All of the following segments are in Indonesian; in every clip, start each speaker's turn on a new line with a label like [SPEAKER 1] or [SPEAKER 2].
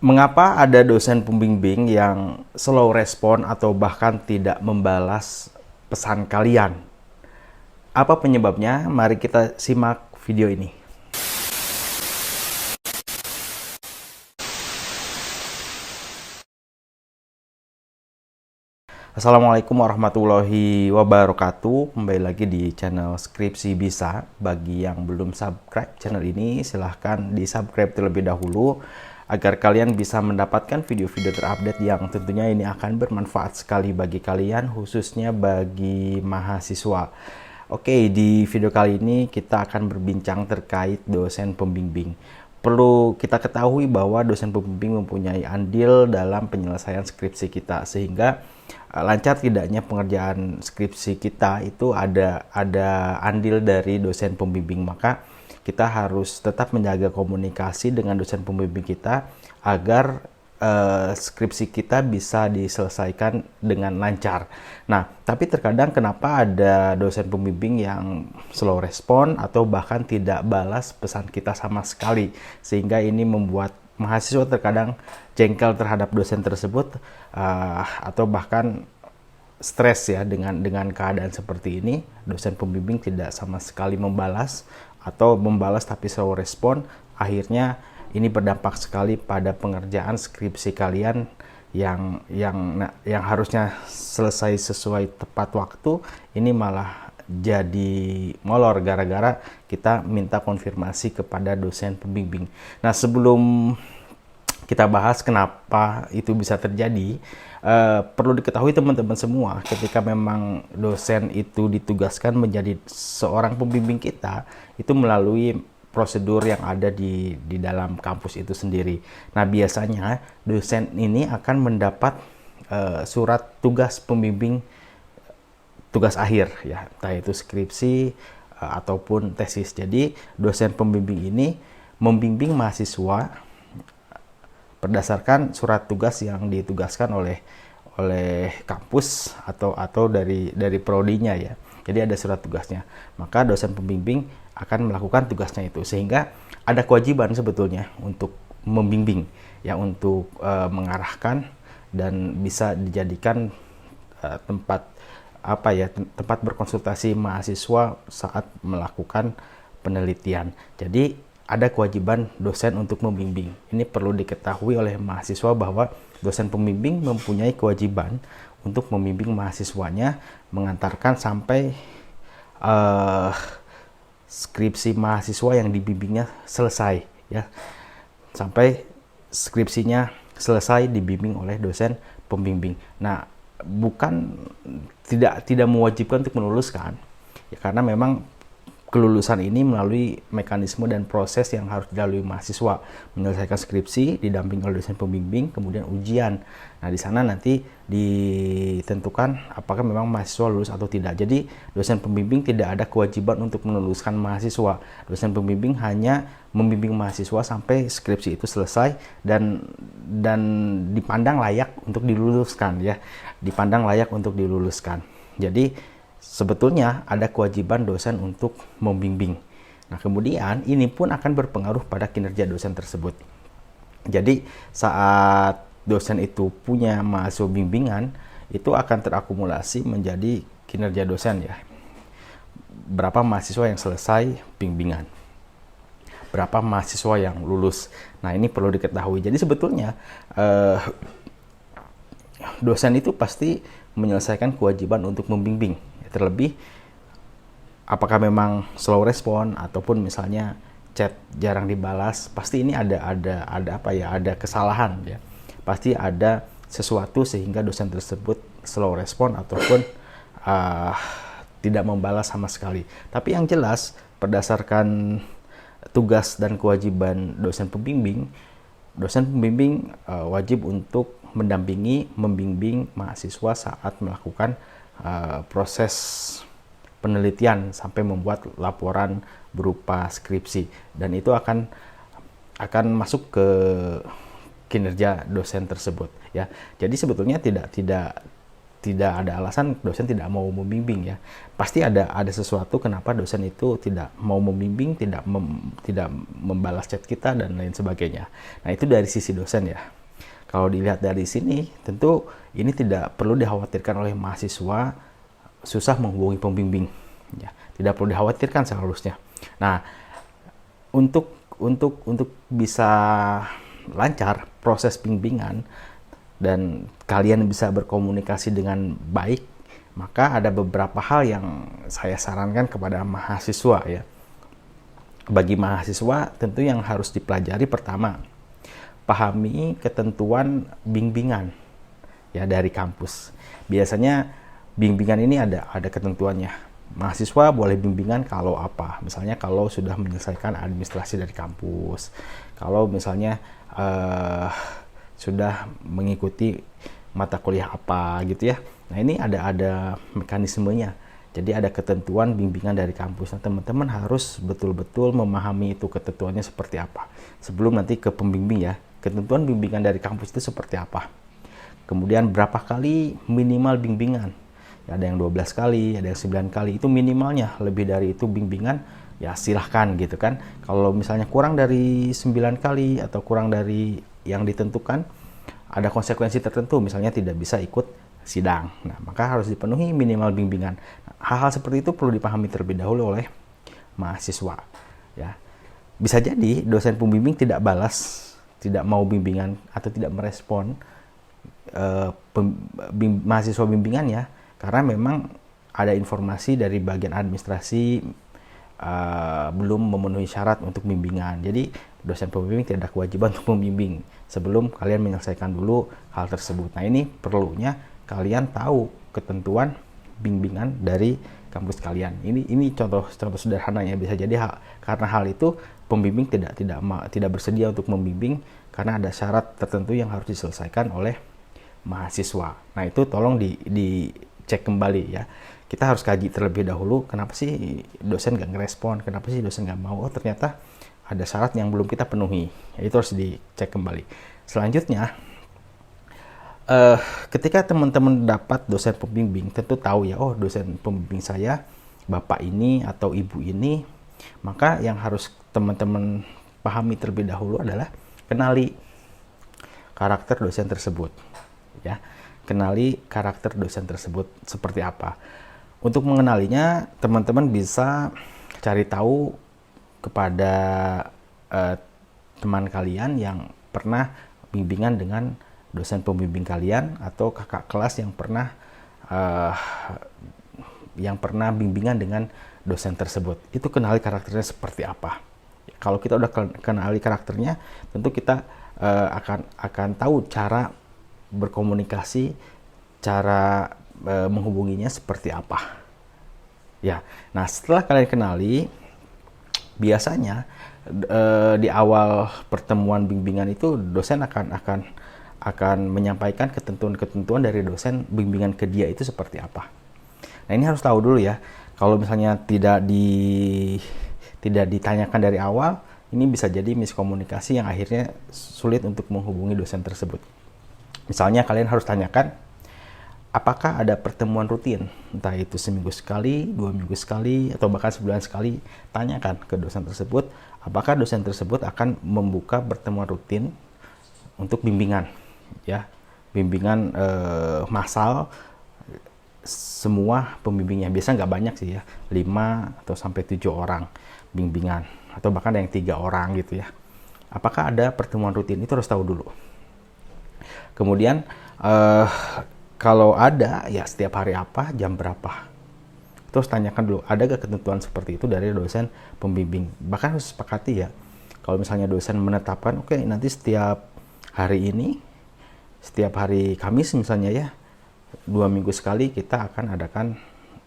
[SPEAKER 1] Mengapa ada dosen pembimbing yang slow respon atau bahkan tidak membalas pesan kalian? Apa penyebabnya? Mari kita simak video ini. Assalamualaikum warahmatullahi wabarakatuh. Kembali lagi di channel Skripsi Bisa. Bagi yang belum subscribe channel ini, silahkan di subscribe terlebih dahulu agar kalian bisa mendapatkan video-video terupdate yang tentunya ini akan bermanfaat sekali bagi kalian, khususnya bagi mahasiswa. Oke, di video kali ini kita akan berbincang terkait dosen pembimbing. Perlu kita ketahui bahwa dosen pembimbing mempunyai andil dalam penyelesaian skripsi kita, sehingga lancar tidaknya pengerjaan skripsi kita itu ada andil dari dosen pembimbing. Maka kita harus tetap menjaga komunikasi dengan dosen pembimbing kita agar skripsi kita bisa diselesaikan dengan lancar. Nah, tapi terkadang kenapa ada dosen pembimbing yang slow respon atau bahkan tidak balas pesan kita sama sekali, sehingga ini membuat mahasiswa terkadang jengkel terhadap dosen tersebut atau bahkan stres ya dengan keadaan seperti ini. Dosen pembimbing tidak sama sekali membalas atau membalas tapi slow respon. Akhirnya ini berdampak sekali pada pengerjaan skripsi kalian yang harusnya selesai sesuai tepat waktu, ini malah jadi molor gara-gara kita minta konfirmasi kepada dosen pembimbing. Nah, sebelum kita bahas kenapa itu bisa terjadi, perlu diketahui teman-teman semua, ketika memang dosen itu ditugaskan menjadi seorang pembimbing kita, itu melalui prosedur yang ada di dalam kampus itu sendiri. Nah, biasanya dosen ini akan mendapat surat tugas pembimbing, tugas akhir ya, entah itu skripsi ataupun tesis. Jadi dosen pembimbing ini membimbing mahasiswa berdasarkan surat tugas yang ditugaskan oleh kampus atau dari prodinya ya. Jadi ada surat tugasnya. Maka dosen pembimbing akan melakukan tugasnya itu, sehingga ada kewajiban sebetulnya untuk membimbing ya, untuk mengarahkan dan bisa dijadikan tempat berkonsultasi mahasiswa saat melakukan penelitian. Jadi ada kewajiban dosen untuk membimbing. Ini perlu diketahui oleh mahasiswa bahwa dosen pembimbing mempunyai kewajiban untuk membimbing mahasiswanya, mengantarkan sampai skripsi mahasiswa yang dibimbingnya selesai ya, sampai skripsinya selesai dibimbing oleh dosen pembimbing. Nah, bukan tidak mewajibkan untuk meluluskan ya, karena memang kelulusan ini melalui mekanisme dan proses yang harus dilalui mahasiswa, menyelesaikan skripsi didampingi oleh dosen pembimbing, kemudian ujian. Nah, di sana nanti ditentukan apakah memang mahasiswa lulus atau tidak. Jadi dosen pembimbing tidak ada kewajiban untuk meluluskan mahasiswa. Dosen pembimbing hanya membimbing mahasiswa sampai skripsi itu selesai dan dipandang layak untuk diluluskan ya, dipandang layak untuk diluluskan. Jadi sebetulnya ada kewajiban dosen untuk membimbing. Nah, kemudian ini pun akan berpengaruh pada kinerja dosen tersebut. Jadi saat dosen itu punya mahasiswa bimbingan, itu akan terakumulasi menjadi kinerja dosen ya. Berapa mahasiswa yang selesai bimbingan, berapa mahasiswa yang lulus. Nah, ini perlu diketahui. Jadi sebetulnya dosen itu pasti menyelesaikan kewajiban untuk membimbing. Terlebih apakah memang slow respon ataupun misalnya chat jarang dibalas, pasti ini ada kesalahan ya. Pasti ada sesuatu sehingga dosen tersebut slow respon ataupun tidak membalas sama sekali. Tapi yang jelas berdasarkan tugas dan kewajiban dosen pembimbing wajib untuk membimbing mahasiswa saat melakukan proses penelitian sampai membuat laporan berupa skripsi, dan itu akan masuk ke kinerja dosen tersebut ya. Jadi sebetulnya tidak tidak ada alasan dosen tidak mau membimbing ya. Pasti ada sesuatu kenapa dosen itu tidak mau membimbing, tidak membalas chat kita dan lain sebagainya. Nah, itu dari sisi dosen ya. Kalau dilihat dari sini, tentu ini tidak perlu dikhawatirkan oleh mahasiswa susah menghubungi pembimbing ya. Tidak perlu dikhawatirkan seharusnya. Nah, untuk bisa lancar proses bimbingan dan kalian bisa berkomunikasi dengan baik, maka ada beberapa hal yang saya sarankan kepada mahasiswa ya. Bagi mahasiswa tentu yang harus dipelajari pertama, pahami ketentuan bimbingan ya dari kampus. Biasanya bimbingan ini ada ketentuannya. Mahasiswa boleh bimbingan kalau apa? Misalnya kalau sudah menyelesaikan administrasi dari kampus, kalau misalnya sudah mengikuti mata kuliah apa gitu ya. Nah, ini ada mekanismenya. Jadi ada ketentuan bimbingan dari kampus. Nah, teman-teman harus betul-betul memahami itu ketentuannya seperti apa. Sebelum nanti ke pembimbing ya, ketentuan bimbingan dari kampus itu seperti apa. Kemudian berapa kali minimal bimbingan. Ya, ada yang 12 kali, ada yang 9 kali. Itu minimalnya. Lebih dari itu bimbingan, ya silahkan gitu kan. Kalau misalnya kurang dari 9 kali atau kurang dari yang ditentukan, ada konsekuensi tertentu, misalnya tidak bisa ikut sidang. Nah, maka harus dipenuhi minimal bimbingan. Nah, hal-hal seperti itu perlu dipahami terlebih dahulu oleh mahasiswa. Ya, bisa jadi dosen pembimbing tidak balas, tidak mau bimbingan atau tidak merespon mahasiswa bimbingannya karena memang ada informasi dari bagian administrasi belum memenuhi syarat untuk bimbingan. Jadi dosen pembimbing tidak ada kewajiban untuk membimbing sebelum kalian menyelesaikan dulu hal tersebut. Nah, ini perlunya kalian tahu ketentuan bimbingan dari kampus kalian. Ini contoh sederhananya. Bisa jadi karena hal itu pembimbing tidak bersedia untuk membimbing karena ada syarat tertentu yang harus diselesaikan oleh mahasiswa. Nah, itu tolong dicek kembali ya. Kita harus kaji terlebih dahulu, kenapa sih dosen nggak ngerespon, kenapa sih dosen nggak mau, oh ternyata ada syarat yang belum kita penuhi. Ya, itu harus dicek kembali. Selanjutnya, ketika teman-teman dapat dosen pembimbing, tentu tahu ya, oh dosen pembimbing saya, bapak ini atau ibu ini, maka yang harus teman-teman pahami terlebih dahulu adalah kenali karakter dosen tersebut. Ya, kenali karakter dosen tersebut seperti apa. Untuk mengenalinya, teman-teman bisa cari tahu kepada teman kalian yang pernah bimbingan dengan dosen pembimbing kalian atau kakak kelas yang pernah bimbingan dengan dosen tersebut. Itu kenali karakternya seperti apa. Kalau kita udah kenali karakternya, tentu kita akan tahu cara berkomunikasi, cara menghubunginya seperti apa. Ya, nah setelah kalian kenali, biasanya di awal pertemuan bimbingan itu dosen akan menyampaikan ketentuan-ketentuan dari dosen bimbingan ke dia itu seperti apa. Nah, ini harus tahu dulu ya. Kalau misalnya tidak ditanyakan dari awal, ini bisa jadi miskomunikasi yang akhirnya sulit untuk menghubungi dosen tersebut. Misalnya kalian harus tanyakan, apakah ada pertemuan rutin, entah itu seminggu sekali, 2 minggu sekali, atau bahkan sebulan sekali. Tanyakan ke dosen tersebut, apakah dosen tersebut akan membuka pertemuan rutin untuk bimbingan, ya, bimbingan massal semua pembimbingnya. Biasanya nggak banyak sih ya, 5 atau sampai 7 orang bimbingan, atau bahkan ada yang 3 orang gitu ya. Apakah ada pertemuan rutin, itu harus tahu dulu. Kemudian kalau ada, ya setiap hari apa, jam berapa. Terus tanyakan dulu, ada gak ketentuan seperti itu dari dosen pembimbing. Bahkan harus sepakati ya, kalau misalnya dosen menetapkan, oke, nanti setiap hari ini, setiap hari Kamis misalnya ya, 2 minggu sekali kita akan adakan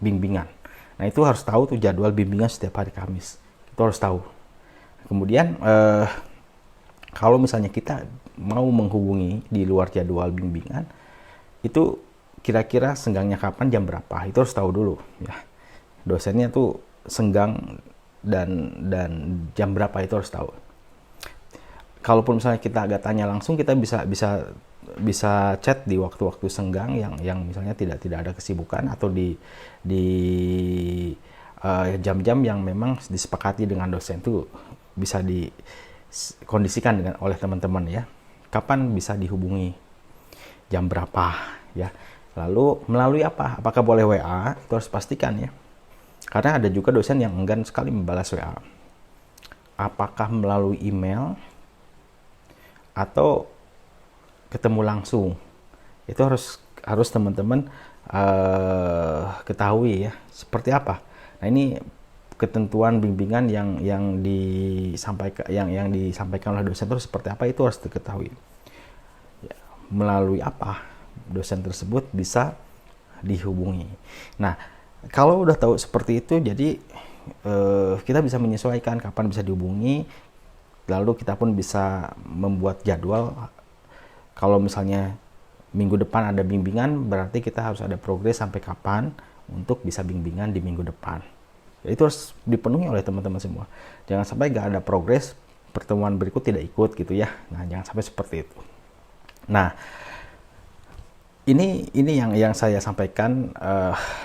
[SPEAKER 1] bimbingan. Nah, itu harus tahu tuh jadwal bimbingan setiap hari Kamis. Itu harus tahu. Kemudian, kalau misalnya kita mau menghubungi di luar jadwal bimbingan, itu kira-kira senggangnya kapan, jam berapa, itu harus tahu dulu ya. Dosennya tuh senggang dan jam berapa itu harus tahu. Kalaupun misalnya kita agak tanya langsung, kita bisa bisa chat di waktu-waktu senggang yang misalnya tidak ada kesibukan, atau di jam-jam yang memang disepakati dengan dosen. Itu bisa dikondisikan oleh teman-teman ya. Kapan bisa dihubungi, jam berapa ya. Lalu melalui apa? Apakah boleh WA? Itu harus pastikan ya. Karena ada juga dosen yang enggan sekali membalas WA. Apakah melalui email atau ketemu langsung? Itu harus teman-teman ketahui ya, seperti apa. Nah, ini ketentuan bimbingan yang disampaikan oleh dosen itu seperti apa, itu harus diketahui. Ya, melalui apa dosen tersebut bisa dihubungi. Nah, kalau udah tahu seperti itu, jadi kita bisa menyesuaikan kapan bisa dihubungi, lalu kita pun bisa membuat jadwal. Kalau misalnya minggu depan ada bimbingan, berarti kita harus ada progres sampai kapan untuk bisa bimbingan di minggu depan. Ya, itu harus dipenuhi oleh teman-teman semua. Jangan sampai nggak ada progres, pertemuan berikut tidak ikut gitu ya. Nah, jangan sampai seperti itu. Nah, ini yang saya sampaikan,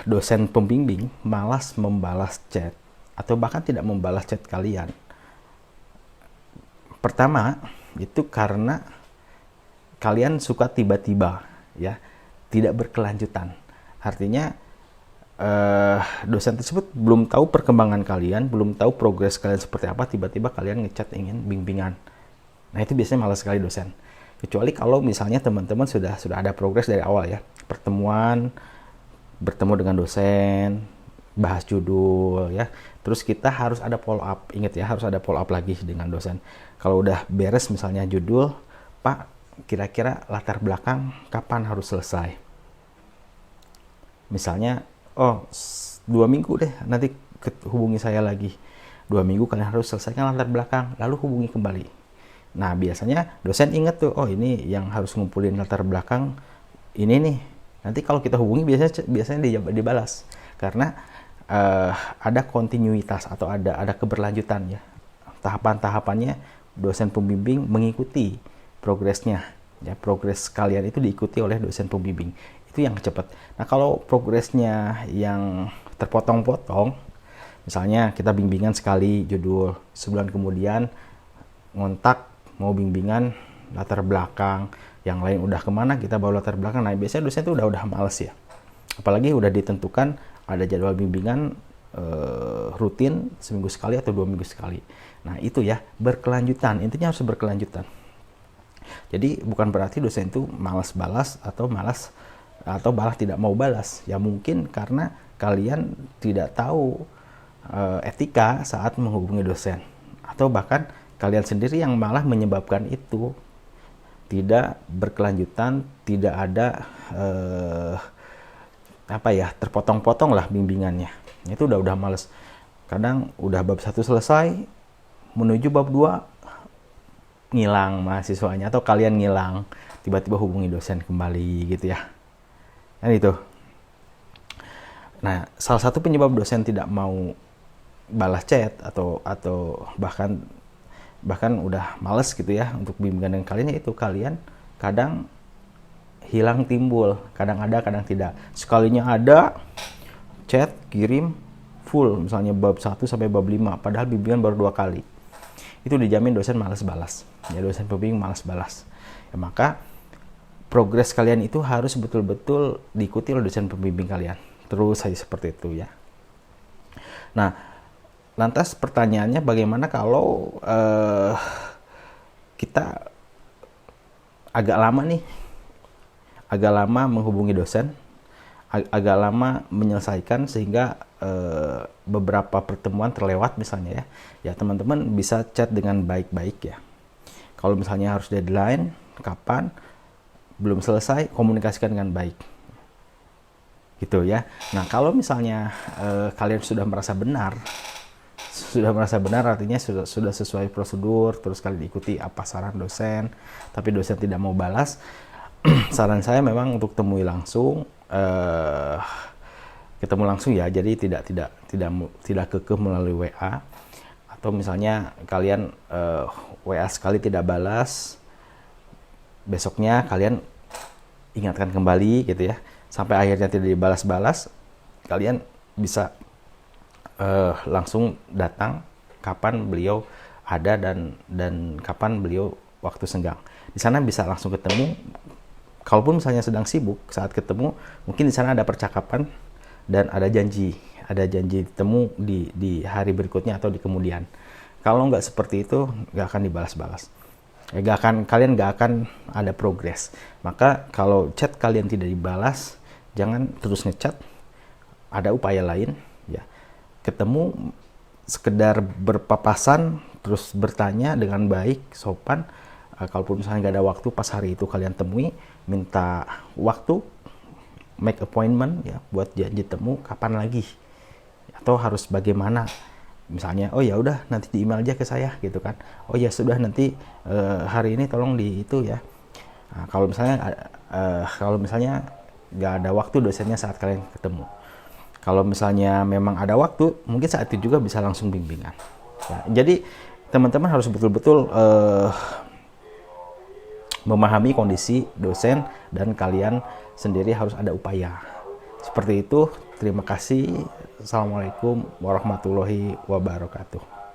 [SPEAKER 1] dosen pembimbing malas membalas chat atau bahkan tidak membalas chat kalian. Pertama, itu karena kalian suka tiba-tiba ya, tidak berkelanjutan. Artinya dosen tersebut belum tahu perkembangan kalian, belum tahu progres kalian seperti apa, tiba-tiba kalian ngechat ingin bimbingan. Nah, itu biasanya malas sekali dosen. Kecuali kalau misalnya teman-teman sudah ada progres dari awal ya, pertemuan, bertemu dengan dosen, bahas judul ya, terus kita harus ada follow up. Ingat ya, harus ada follow up lagi dengan dosen. Kalau udah beres misalnya judul, Pak, kira-kira latar belakang kapan harus selesai? Misalnya, 2 minggu deh, nanti hubungi saya lagi. 2 minggu kalian harus selesaikan latar belakang, lalu hubungi kembali. Nah, biasanya dosen ingat tuh, ini yang harus ngumpulin latar belakang ini nih. Nanti kalau kita hubungi biasanya dibalas. Karena ada kontinuitas atau ada keberlanjutan ya. Tahapan-tahapannya dosen pembimbing mengikuti progresnya. Ya, progres kalian itu diikuti oleh dosen pembimbing. Itu yang cepat. Nah, kalau progresnya yang terpotong-potong, misalnya kita bimbingan sekali judul, sebulan kemudian ngontak mau bimbingan latar belakang, yang lain udah kemana, kita bawa latar belakang. Nah, biasanya dosen itu udah males ya. Apalagi udah ditentukan ada jadwal bimbingan rutin seminggu sekali atau 2 minggu sekali. Nah, itu ya, berkelanjutan. Intinya harus berkelanjutan. Jadi bukan berarti dosen itu malas balas atau malah tidak mau balas. Ya mungkin karena kalian tidak tahu etika saat menghubungi dosen, atau bahkan kalian sendiri yang malah menyebabkan itu tidak berkelanjutan, tidak ada terpotong-potong lah bimbingannya. Itu udah males. Kadang udah bab 1 selesai, menuju bab 2 ngilang mahasiswanya, atau kalian ngilang, tiba-tiba hubungi dosen kembali gitu ya. Kan itu. Nah, salah satu penyebab dosen tidak mau balas chat atau bahkan udah males gitu ya untuk bimbingan dengan kalian, yaitu kalian kadang hilang timbul, kadang ada kadang tidak. Sekalinya ada chat kirim full, misalnya bab 1 sampai bab 5, padahal bimbingan baru 2 kali. Itu dijamin dosen malas balas. Ya, dosen pembimbing malas balas. Ya, maka progres kalian itu harus betul-betul diikuti oleh dosen pembimbing kalian. Terus saja seperti itu ya. Nah, lantas pertanyaannya, bagaimana kalau kita agak lama menghubungi dosen, agak lama menyelesaikan, sehingga beberapa pertemuan terlewat misalnya ya teman-teman bisa chat dengan baik-baik ya. Kalau misalnya harus deadline, kapan, belum selesai, komunikasikan dengan baik gitu ya. Nah, kalau misalnya kalian sudah merasa benar artinya sudah sesuai prosedur, terus kalian ikuti apa saran dosen, tapi dosen tidak mau balas, saran saya memang untuk ketemu langsung ya. Jadi tidak kekeh melalui WA, atau misalnya kalian WA sekali tidak balas, besoknya kalian ingatkan kembali gitu ya, sampai akhirnya tidak dibalas-balas, kalian bisa langsung datang kapan beliau ada dan kapan beliau waktu senggang. Di sana bisa langsung ketemu. Kalaupun misalnya sedang sibuk saat ketemu, mungkin di sana ada percakapan dan ada janji temu di hari berikutnya atau di kemudian. Kalau nggak seperti itu, nggak akan dibalas-balas. Kalian nggak akan ada progres. Maka kalau chat kalian tidak dibalas, jangan terus ngechat. Ada upaya lain, ya. Ketemu, sekedar berpapasan, terus bertanya dengan baik, sopan. Kalaupun misalnya nggak ada waktu pas hari itu kalian temui, minta waktu, make appointment ya, buat janji temu kapan lagi, atau harus bagaimana. Misalnya, oh ya udah nanti di email aja ke saya gitu kan. Oh ya sudah nanti hari ini tolong di itu ya. Nah, kalau misalnya nggak ada waktu dosennya saat kalian ketemu. Kalau misalnya memang ada waktu, mungkin saat itu juga bisa langsung bimbingan. Ya, jadi teman-teman harus betul-betul memahami kondisi dosen dan kalian sendiri harus ada upaya. Seperti itu. Terima kasih. Assalamualaikum warahmatullahi wabarakatuh.